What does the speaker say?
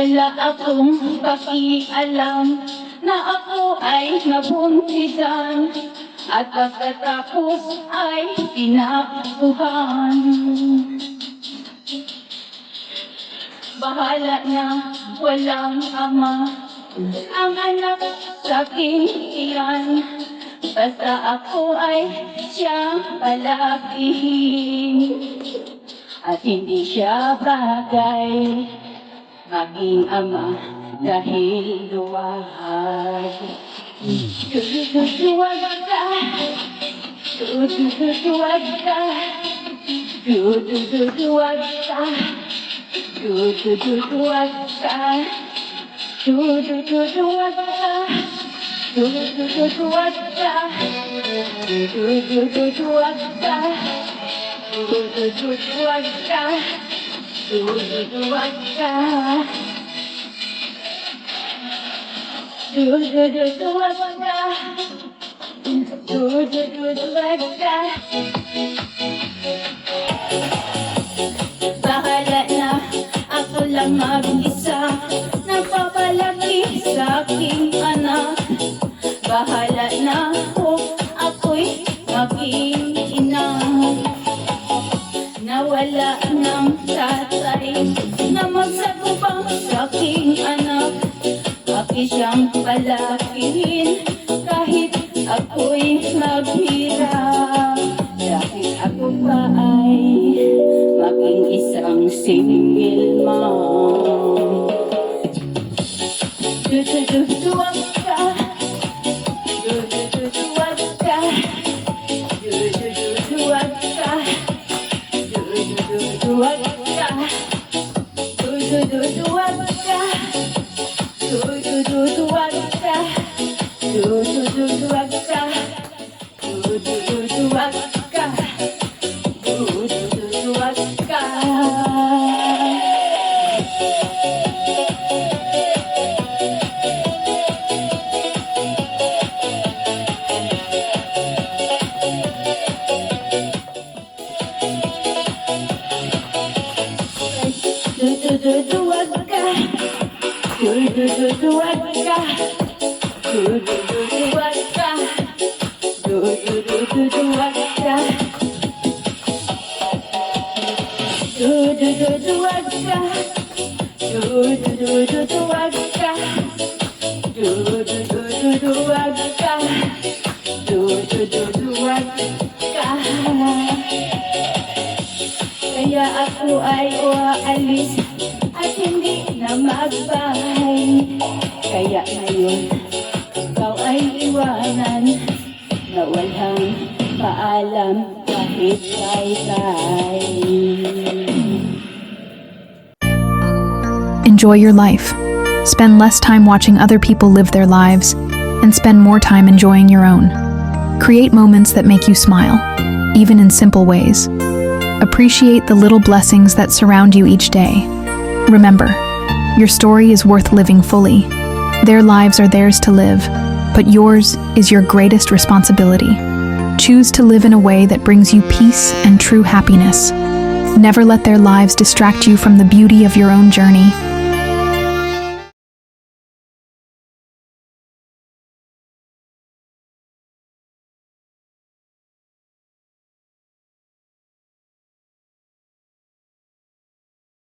Wala akong pakialam na ako ay nabuntisan at pagkatapos ay pinakuhan. Bahala na walang ama ang anak sa aking iyan, basta ako ay siyang palakihin. At hindi siya bagay maging ama dahil luwag. Dududuwag ka, dududuwag ka, dududuwag ka, dududuwag ka, dududuwag ka, dududuwag ka, dududuwag ka, dududuwag ka, dududuwag ka, dududuwag ka, dududuwag ka. Bahala na ako lang mag-isa, nagpapalaki sa aking anak. Bahala na ako'y maging ina. Nawala ng tatay na magsagubang sa aking anak. Akin siyang palakihin kahit ako'y maghirap. Dahil ako pa ay maging isang single mom. Dududuwag ka, dududuwag ka, dududuwag ka, dududuwag ka, dududuwag ka, dududuwag ka, dududuwag ka, dududuwag ka, dududuwag ka. Dududuwag ka, dududuwag ka, dududuwag ka, dududuwag ka, dududuwag ka, dududuwag ka, dududuwag ka, dududuwag ka. Kaya ako ay aalis at hindi na magbahay. Kaya ngayon ikaw ay iwanan na walang paalam kahit bye-bye. Enjoy your life. Spend less time watching other people live their lives and spend more time enjoying your own. Create moments that make you smile, even in simple ways. Appreciate the little blessings that surround you each day. Remember, your story is worth living fully. Their lives are theirs to live, but yours is your greatest responsibility. Choose to live in a way that brings you peace and true happiness. Never let their lives distract you from the beauty of your own journey.